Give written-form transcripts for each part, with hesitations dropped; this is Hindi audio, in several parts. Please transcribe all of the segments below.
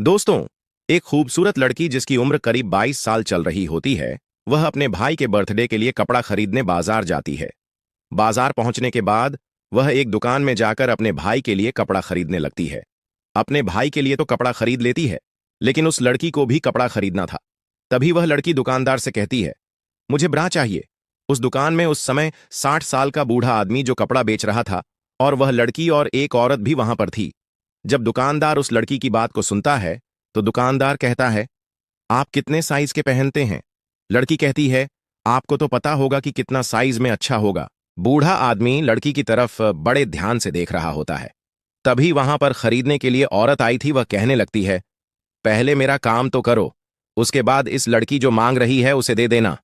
दोस्तों, एक खूबसूरत लड़की जिसकी उम्र करीब 22 साल चल रही होती है, वह अपने भाई के बर्थडे के लिए कपड़ा खरीदने बाजार जाती है। बाजार पहुंचने के बाद वह एक दुकान में जाकर अपने भाई के लिए कपड़ा खरीदने लगती है। अपने भाई के लिए तो कपड़ा खरीद लेती है, लेकिन उस लड़की को भी कपड़ा खरीदना था। तभी वह लड़की दुकानदार से कहती है, मुझे ब्रा चाहिए। उस दुकान में उस समय 60 साल का बूढ़ा आदमी जो कपड़ा बेच रहा था, और वह लड़की और एक औरत भी वहां पर थी। जब दुकानदार उस लड़की की बात को सुनता है, तो दुकानदार कहता है, आप कितने साइज के पहनते हैं? लड़की कहती है, आपको तो पता होगा कि कितना साइज में अच्छा होगा। बूढ़ा आदमी लड़की की तरफ बड़े ध्यान से देख रहा होता है। तभी वहां पर खरीदने के लिए औरत आई थी। वह कहने लगती है, पहले मेरा काम तो करो, उसके बाद इस लड़की जो मांग रही है उसे दे देना।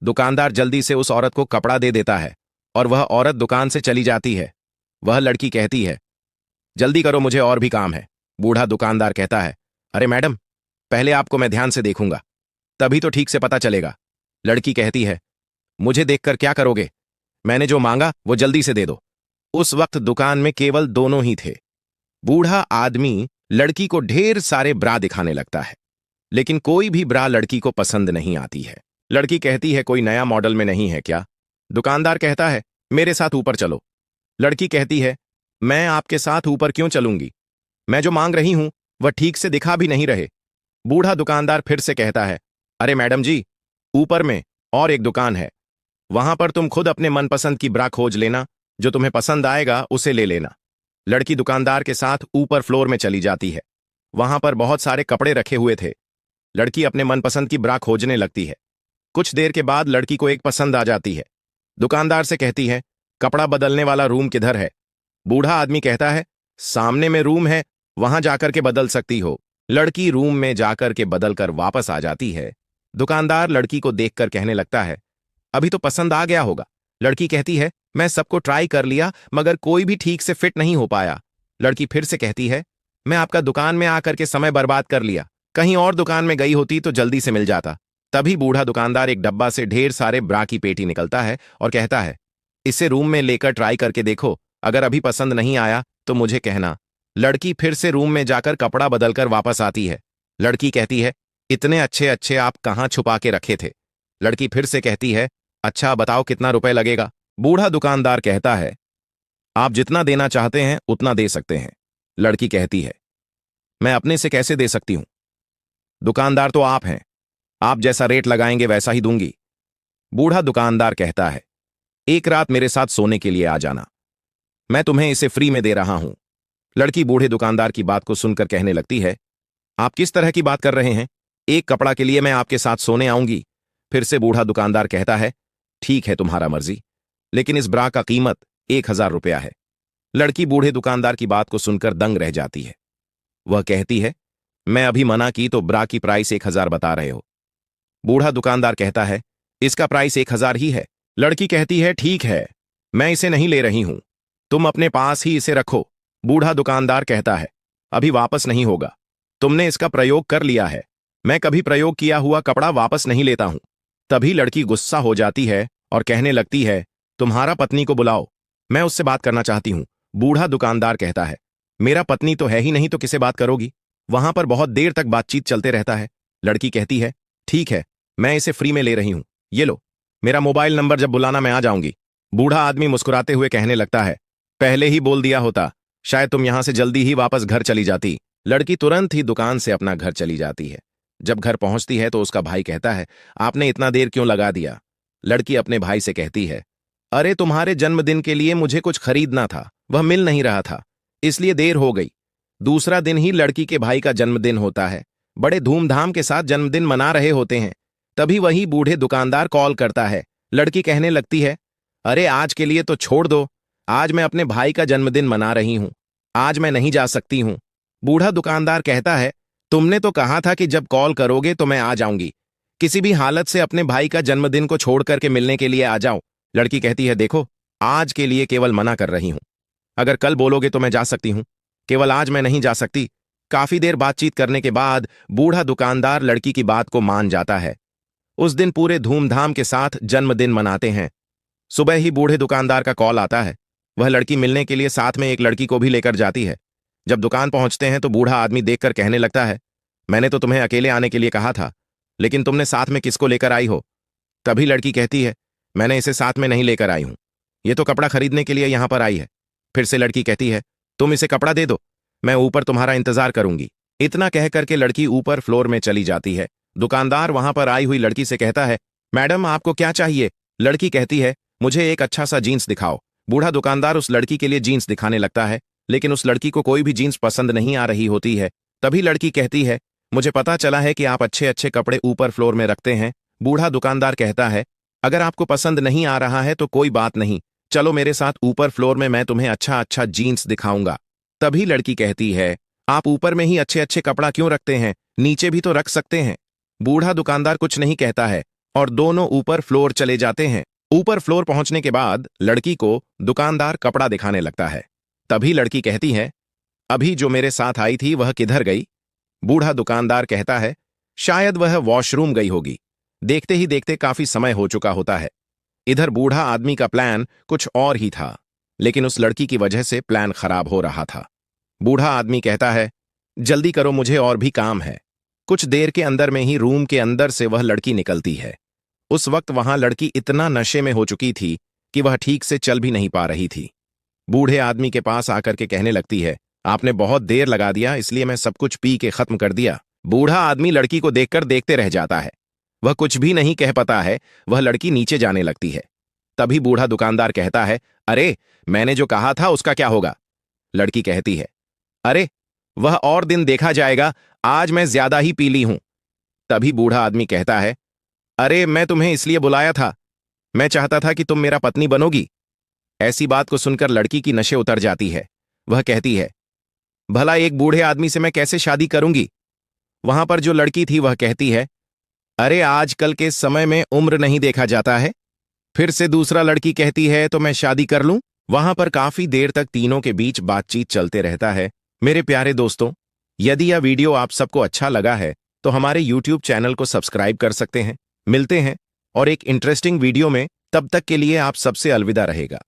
दुकानदार जल्दी से उस औरत को कपड़ा दे देता है और वह औरत दुकान से चली जाती है। वह लड़की कहती है, जल्दी करो, मुझे और भी काम है। बूढ़ा दुकानदार कहता है, अरे मैडम, पहले आपको मैं ध्यान से देखूंगा, तभी तो ठीक से पता चलेगा। लड़की कहती है, मुझे देखकर क्या करोगे? मैंने जो मांगा वो जल्दी से दे दो। उस वक्त दुकान में केवल दोनों ही थे। बूढ़ा आदमी लड़की को ढेर सारे ब्रा दिखाने लगता है, लेकिन कोई भी ब्रा लड़की को पसंद नहीं आती है। लड़की कहती है, कोई नया मॉडल में नहीं है क्या? दुकानदार कहता है, मेरे साथ ऊपर चलो। लड़की कहती है, मैं आपके साथ ऊपर क्यों चलूंगी? मैं जो मांग रही हूं वह ठीक से दिखा भी नहीं रहे। बूढ़ा दुकानदार फिर से कहता है, अरे मैडम जी, ऊपर में और एक दुकान है, वहां पर तुम खुद अपने मनपसंद की ब्रा खोज लेना, जो तुम्हें पसंद आएगा उसे ले लेना। लड़की दुकानदार के साथ ऊपर फ्लोर में चली जाती है। वहां पर बहुत सारे कपड़े रखे हुए थे। लड़की अपने मनपसंद की ब्रा खोजने लगती है। कुछ देर के बाद लड़की को एक पसंद आ जाती है। दुकानदार से कहती है, कपड़ा बदलने वाला रूम किधर है? बूढ़ा आदमी कहता है, सामने में रूम है, वहां जाकर के बदल सकती हो। लड़की रूम में जाकर के बदल कर वापस आ जाती है। दुकानदार लड़की को देखकर कहने लगता है, अभी तो पसंद आ गया होगा। लड़की कहती है, मैं सबको ट्राई कर लिया मगर कोई भी ठीक से फिट नहीं हो पाया। लड़की फिर से कहती है, मैं आपका दुकान में आकर के समय बर्बाद कर लिया, कहीं और दुकान में गई होती तो जल्दी से मिल जाता। तभी बूढ़ा दुकानदार एक डब्बा से ढेर सारे ब्रा की पेटी निकलता है और कहता है, इसे रूम में लेकर ट्राई करके देखो, अगर अभी पसंद नहीं आया तो मुझे कहना। लड़की फिर से रूम में जाकर कपड़ा बदलकर वापस आती है। लड़की कहती है, इतने अच्छे अच्छे आप कहाँ छुपा के रखे थे? लड़की फिर से कहती है, अच्छा बताओ कितना रुपए लगेगा? बूढ़ा दुकानदार कहता है, आप जितना देना चाहते हैं उतना दे सकते हैं। लड़की कहती है, मैं अपने से कैसे दे सकती हूं? दुकानदार तो आप हैं, आप जैसा रेट लगाएंगे वैसा ही दूंगी। बूढ़ा दुकानदार कहता है, एक रात मेरे साथ सोने के लिए आ जाना, मैं तुम्हें इसे फ्री में दे रहा हूं। लड़की बूढ़े दुकानदार की बात को सुनकर कहने लगती है, आप किस तरह की बात कर रहे हैं? एक कपड़ा के लिए मैं आपके साथ सोने आऊंगी? फिर से बूढ़ा दुकानदार कहता है, ठीक है तुम्हारा मर्जी, लेकिन इस ब्रा का कीमत 1000 रुपया है। लड़की बूढ़े दुकानदार की बात को सुनकर दंग रह जाती है। वह कहती है, मैं अभी मना की तो ब्रा की प्राइस 1000 बता रहे हो। बूढ़ा दुकानदार कहता है, इसका प्राइस 1000 ही है। लड़की कहती है, ठीक है, मैं इसे नहीं ले रही हूं, तुम अपने पास ही इसे रखो। बूढ़ा दुकानदार कहता है, अभी वापस नहीं होगा, तुमने इसका प्रयोग कर लिया है, मैं कभी प्रयोग किया हुआ कपड़ा वापस नहीं लेता हूं। तभी लड़की गुस्सा हो जाती है और कहने लगती है, तुम्हारा पत्नी को बुलाओ, मैं उससे बात करना चाहती हूं। बूढ़ा दुकानदार कहता है, मेरा पत्नी तो है ही नहीं तो किसे बात करोगी? वहां पर बहुत देर तक बातचीत चलते रहता है। लड़की कहती है, ठीक है, मैं इसे फ्री में ले रही हूं, ये लो, मेरा मोबाइल नंबर, जब बुलाना मैं आ जाऊंगी। बूढ़ा आदमी मुस्कुराते हुए कहने लगता है, पहले ही बोल दिया होता, शायद तुम यहां से जल्दी ही वापस घर चली जाती। लड़की तुरंत ही दुकान से अपना घर चली जाती है। जब घर पहुंचती है तो उसका भाई कहता है, आपने इतना देर क्यों लगा दिया? लड़की अपने भाई से कहती है, अरे तुम्हारे जन्मदिन के लिए मुझे कुछ खरीदना था, वह मिल नहीं रहा था, इसलिए देर हो गई। दूसरा दिन ही लड़की के भाई का जन्मदिन होता है। बड़े धूमधाम के साथ जन्मदिन मना रहे होते हैं। तभी वही बूढ़े दुकानदार कॉल करता है। लड़की कहने लगती है, अरे आज के लिए तो छोड़ दो, आज मैं अपने भाई का जन्मदिन मना रही हूं, आज मैं नहीं जा सकती हूं। बूढ़ा दुकानदार कहता है, तुमने तो कहा था कि जब कॉल करोगे तो मैं आ जाऊंगी, किसी भी हालत से अपने भाई का जन्मदिन को छोड़ करके मिलने के लिए आ जाओ। लड़की कहती है, देखो, आज के लिए केवल मना कर रही हूं, अगर कल बोलोगे तो मैं जा सकती हूं, केवल आज मैं नहीं जा सकती। काफी देर बातचीत करने के बाद बूढ़ा दुकानदार लड़की की बात को मान जाता है। उस दिन पूरे धूमधाम के साथ जन्मदिन मनाते हैं। सुबह ही बूढ़े दुकानदार का कॉल आता है। वह लड़की मिलने के लिए साथ में एक लड़की को भी लेकर जाती है। जब दुकान पहुंचते हैं तो बूढ़ा आदमी देखकर कहने लगता है, मैंने तो तुम्हें अकेले आने के लिए कहा था, लेकिन तुमने साथ में किसको लेकर आई हो? तभी लड़की कहती है, मैंने इसे साथ में नहीं लेकर आई हूं, ये तो कपड़ा खरीदने के लिए यहां पर आई है। फिर से लड़की कहती है, तुम इसे कपड़ा दे दो, मैं ऊपर तुम्हारा इंतजार करूंगी। इतना कह करके लड़की ऊपर फ्लोर में चली जाती है। दुकानदार वहां पर आई हुई लड़की से कहता है, मैडम आपको क्या चाहिए? लड़की कहती है, मुझे एक अच्छा सा जीन्स दिखाओ। बूढ़ा दुकानदार उस लड़की के लिए जीन्स दिखाने लगता है, लेकिन उस लड़की को कोई भी जीन्स पसंद नहीं आ रही होती है। तभी लड़की कहती है, मुझे पता चला है कि आप अच्छे अच्छे कपड़े ऊपर फ्लोर में रखते हैं। बूढ़ा दुकानदार कहता है, अगर आपको पसंद नहीं आ रहा है तो कोई बात नहीं, चलो मेरे साथ ऊपर फ्लोर में, मैं तुम्हें अच्छा अच्छा जीन्स दिखाऊंगा। तभी लड़की कहती है, आप ऊपर में ही अच्छे अच्छे कपड़ा क्यों रखते हैं, नीचे भी तो रख सकते हैं। बूढ़ा दुकानदार कुछ नहीं कहता है और दोनों ऊपर फ्लोर चले जाते हैं। ऊपर फ्लोर पहुंचने के बाद लड़की को दुकानदार कपड़ा दिखाने लगता है। तभी लड़की कहती है, अभी जो मेरे साथ आई थी वह किधर गई? बूढ़ा दुकानदार कहता है, शायद वह वॉशरूम गई होगी। देखते ही देखते काफी समय हो चुका होता है। इधर बूढ़ा आदमी का प्लान कुछ और ही था, लेकिन उस लड़की की वजह से प्लान खराब हो रहा था। बूढ़ा आदमी कहता है, जल्दी करो, मुझे और भी काम है। कुछ देर के अंदर में ही रूम के अंदर से वह लड़की निकलती है। उस वक्त वहां लड़की इतना नशे में हो चुकी थी कि वह ठीक से चल भी नहीं पा रही थी। बूढ़े आदमी के पास आकर के कहने लगती है, आपने बहुत देर लगा दिया, इसलिए मैं सब कुछ पी के खत्म कर दिया। बूढ़ा आदमी लड़की को देखकर देखते रह जाता है। वह कुछ भी नहीं कह पाता है। वह लड़की नीचे जाने लगती है। तभी बूढ़ा दुकानदार कहता है, अरे मैंने जो कहा था उसका क्या होगा? लड़की कहती है, अरे वह और दिन देखा जाएगा, आज मैं ज्यादा ही पी ली हूं। तभी बूढ़ा आदमी कहता है, अरे मैं तुम्हें इसलिए बुलाया था, मैं चाहता था कि तुम मेरा पत्नी बनोगी। ऐसी बात को सुनकर लड़की की नशे उतर जाती है। वह कहती है, भला एक बूढ़े आदमी से मैं कैसे शादी करूंगी? वहां पर जो लड़की थी वह कहती है, अरे आजकल के समय में उम्र नहीं देखा जाता है। फिर से दूसरा लड़की कहती है, तो मैं शादी कर लूं। वहां पर काफी देर तक तीनों के बीच बातचीत चलते रहता है। मेरे प्यारे दोस्तों, यदि यह वीडियो आप सबको अच्छा लगा है तो हमारे YouTube चैनल को सब्सक्राइब कर सकते हैं। मिलते हैं और एक इंटरेस्टिंग वीडियो में, तब तक के लिए आप सबसे अलविदा रहेगा।